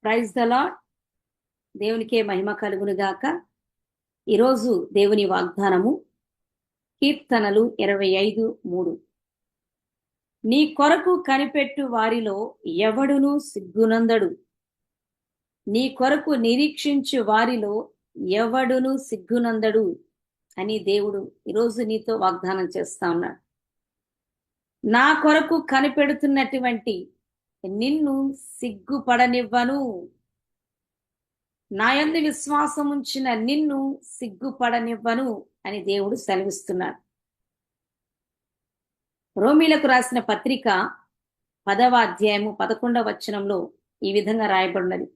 Praise the lord. దేవునికే మహిమ కలుగును గాక. ఈరోజు దేవుని వాగ్దానము కీర్తనలు 25:3. నీ కొరకు కనిపెట్టు వారిలో ఎవడును సిగ్గునందడు, నీ కొరకు నిరీక్షించు వారిలో ఎవడును సిగ్గునందడు అని దేవుడు ఈరోజు నీతో వాగ్దానం చేస్తా ఉన్నాడు. నా కొరకు కనిపెడుతున్నటువంటి నిన్ను సిగ్గుపడనివ్వను, నా యందు విశ్వాసం ఉంచిన నిన్ను సిగ్గుపడనివ్వను అని దేవుడు సెలవిస్తున్నాడు. రోమీలకు రాసిన పత్రిక 10వ అధ్యాయము 11వ వచనంలో ఈ విధంగా రాయబడినది,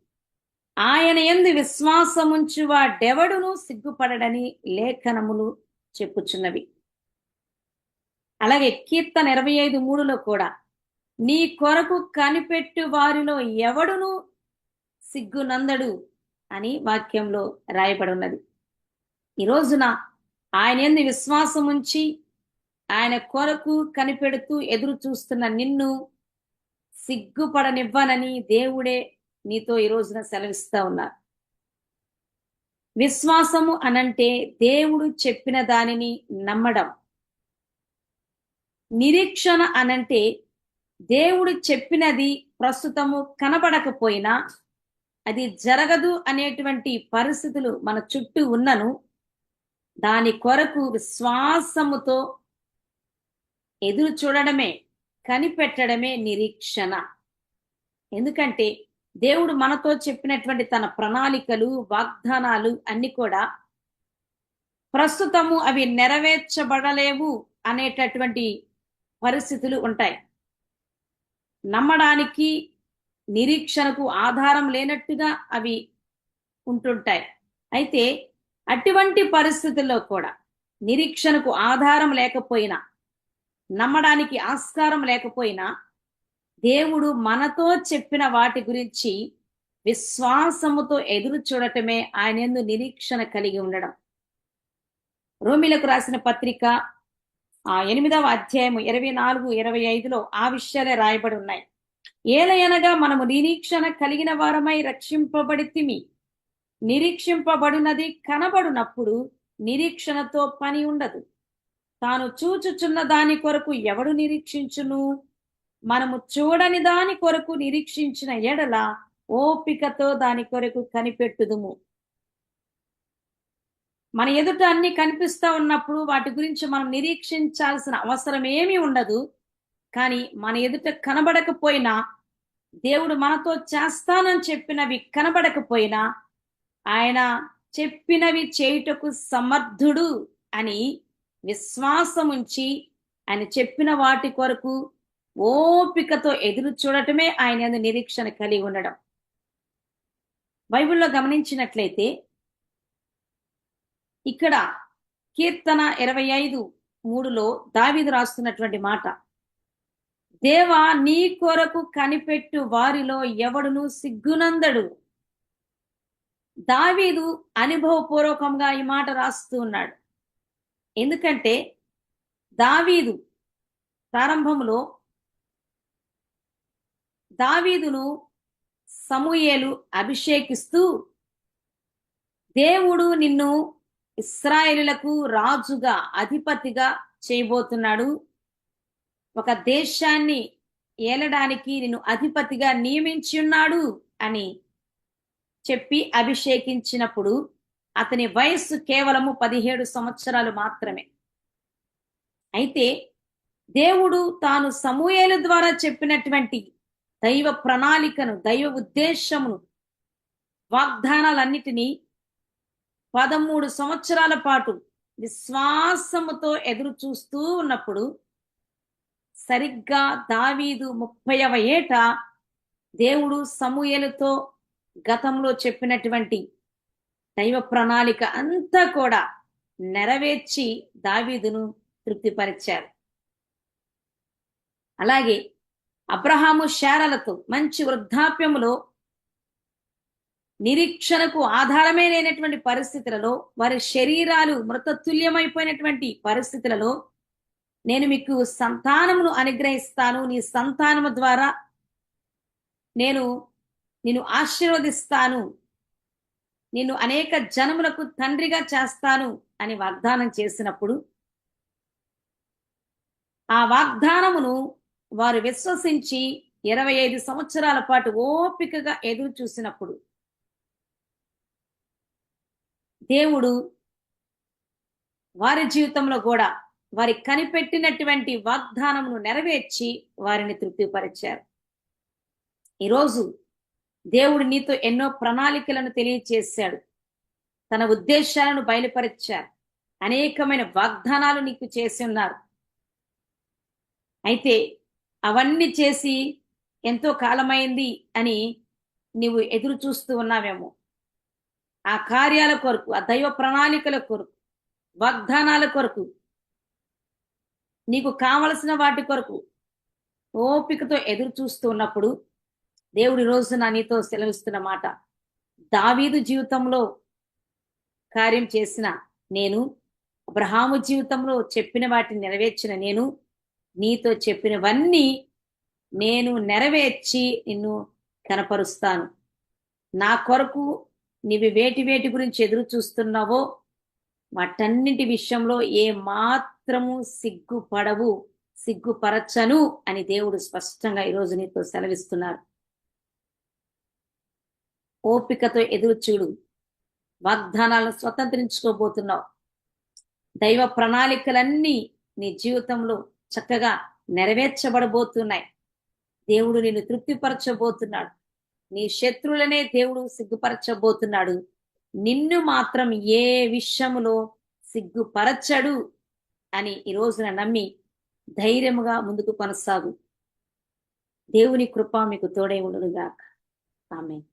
ఆయన యందు విశ్వాసముంచు వాడెవడును సిగ్గుపడడని లేఖనములు చెప్పుచున్నవి. అలాగే కీర్తన 25:3లో కూడా నీ కొరకు కనిపెట్టు వారిలో ఎవడును సిగ్గునందడు అని వాక్యంలో రాయబడి ఉన్నది. ఈ రోజున ఆయన యందు విశ్వాసం ఉంచి ఆయన కొరకు కనిపెడుతూ ఎదురు చూస్తున్న నిన్ను సిగ్గుపడనివ్వనని దేవుడే నీతో ఈ రోజున సెలవిస్తా ఉన్నారు. విశ్వాసము అనంటే దేవుడు చెప్పిన దానిని నమ్మడం. నిరీక్షణ అనంటే దేవుడు చెప్పినది ప్రస్తుతము కనబడకపోయినా, అది జరగదు అనేటువంటి పరిస్థితులు మన చుట్టూ ఉన్నను దాని కొరకు విశ్వాసముతో ఎదురు చూడడమే, కనిపెట్టడమే నిరీక్షణ. ఎందుకంటే దేవుడు మనతో చెప్పినటువంటి తన ప్రణాళికలు, వాగ్దానాలు అన్ని కూడా ప్రస్తుతము అవి నెరవేర్చబడలేవు అనేటటువంటి పరిస్థితులు ఉంటాయి. నమ్మడానికి, నిరీక్షణకు ఆధారం లేనట్టుగా అవి ఉంటుంటాయి. అయితే అటువంటి పరిస్థితుల్లో కూడా నిరీక్షణకు ఆధారం లేకపోయినా, నమ్మడానికి ఆస్కారం లేకపోయినా, దేవుడు మనతో చెప్పిన వాటి గురించి విశ్వాసముతో ఎదురు చూడటమే ఆయన యందు నిరీక్షణ కలిగి ఉండడం. రోమీలకు రాసిన పత్రిక 8వ అధ్యాయము 24-25లో ఆ విషయాలే రాయబడి ఉన్నాయి. ఏలయనగా మనము నిరీక్షణ కలిగిన వారమై రక్షింపబడితిమి. నిరీక్షింపబడినది కనబడునప్పుడు నిరీక్షణతో పని ఉండదు. తాను చూచుచున్న దాని కొరకు ఎవడు నిరీక్షించును? మనము చూడని దాని కొరకు నిరీక్షించిన ఎడల ఓపికతో దాని కొరకు కనిపెట్టుదుము. మన ఎదుట అన్ని కనిపిస్తా ఉన్నప్పుడు వాటి గురించి మనం నిరీక్షించాల్సిన అవసరం ఏమీ ఉండదు. కానీ మన ఎదుట కనబడకపోయినా, దేవుడు మనతో చేస్తానని చెప్పినవి కనబడకపోయినా, ఆయన చెప్పినవి చేయుటకు సమర్థుడు అని విశ్వాసం ఉంచి ఆయన చెప్పిన వాటి కొరకు ఓపికతో ఎదురు చూడటమే ఆయన యందు నిరీక్షణ కలిగి ఉండడం. బైబిల్లో గమనించినట్లయితే ఇక్కడ కీర్తన 25:3లో దావీదు రాస్తున్నటువంటి మాట, దేవా నీ కొరకు కనిపెట్టు వారిలో ఎవడును సిగ్గునందడు. దావీదు అనుభవపూర్వకంగా ఈ మాట రాస్తూ ఉన్నాడు. ఎందుకంటే దావీదు ప్రారంభంలో దావీదును సమూయేలు అభిషేకిస్తూ, దేవుడు నిన్ను ఇశ్రాయేలులకు రాజుగా, అధిపతిగా చేయబోతున్నాడు, ఒక దేశాన్ని ఏలడానికి నిన్ను అధిపతిగా నియమించి ఉన్నాడు అని చెప్పి అభిషేకించినప్పుడు అతని వయస్సు కేవలము 17 సంవత్సరాలు మాత్రమే. అయితే దేవుడు తాను సమూయేలు ద్వారా చెప్పినటువంటి దైవ ప్రణాళికను, దైవ ఉద్దేశమును, వాగ్దానాలన్నిటినీ 13 సంవత్సరాల పాటు విశ్వాసముతో ఎదురు చూస్తూ ఉన్నప్పుడు, సరిగ్గా దావీదు 30వ ఏట దేవుడు సమూయేలుతో గతంలో చెప్పినటువంటి దైవ ప్రణాళిక అంతా కూడా నెరవేర్చి దావీదును తృప్తిపరిచారు. అలాగే అబ్రహాము శారలతో మంచి వృద్ధాప్యములో, నిరీక్షణకు ఆధారమే లేనటువంటి పరిస్థితులలో, వారి శరీరాలు మృతతుల్యమైపోయినటువంటి పరిస్థితులలో, నేను మీకు సంతానమును అనుగ్రహిస్తాను, నీ సంతానము ద్వారా నేను నిన్ను ఆశీర్వదిస్తాను, నిన్ను అనేక జనములకు తండ్రిగా చేస్తాను అని వాగ్దానం చేసినప్పుడు ఆ వాగ్దానమును వారు విశ్వసించి 25 సంవత్సరాల పాటు ఓపికగా ఎదురు చూసినప్పుడు దేవుడు వారి జీవితంలో కూడా వారి కనిపెట్టినటువంటి వాగ్దానమును నెరవేర్చి వారిని తృప్తిపరిచారు. ఈరోజు దేవుడు నీతో ఎన్నో ప్రణాళికలను తెలియచేశాడు. తన ఉద్దేశాలను బయలుపరిచారు. అనేకమైన వాగ్దానాలు నీకు చేసి ఉన్నారు. అయితే అవన్నీ చేసి ఎంతో కాలమైంది అని నీవు ఎదురు చూస్తూ ఉన్నావేమో. ఆ కార్యాల కొరకు, ఆ దైవ ప్రణాళికల కొరకు, వాగ్దానాల కొరకు, నీకు కావలసిన వాటి కొరకు ఓపికతో ఎదురు చూస్తూ ఉన్నప్పుడు దేవుడి రోజున నీతో సెలవిస్తున్న మాట, దావీదు జీవితంలో కార్యం చేసిన నేను, అబ్రహాము జీవితంలో చెప్పిన వాటిని నెరవేర్చిన నేను, నీతో చెప్పినవన్నీ నేను నెరవేర్చి నిన్ను కనపరుస్తాను. నా కొరకు నీవి వేటి వేటి గురించి ఎదురు చూస్తున్నావో వాటన్నిటి విషయంలో ఏ మాత్రము సిగ్గుపడవు, సిగ్గుపరచను అని దేవుడు స్పష్టంగా ఈరోజు నీతో సెలవిస్తున్నారు. ఓపికతో ఎదురు చూడు. వాగ్దానాలను స్వతంత్రించుకోబోతున్నావు. దైవ ప్రణాళికలన్నీ నీ జీవితంలో చక్కగా నెరవేర్చబడబోతున్నాయి. దేవుడు నిన్ను తృప్తిపరచబోతున్నాడు. నీ శత్రువులనే దేవుడు సిగ్గుపరచబోతున్నాడు. నిన్ను మాత్రం ఏ విషయములో సిగ్గుపరచడు అని ఈ రోజున నమ్మి ధైర్యముగా ముందుకు కొనసాగు. దేవుని కృప మీకు తోడై ఉండునుగాక. ఆమేన్.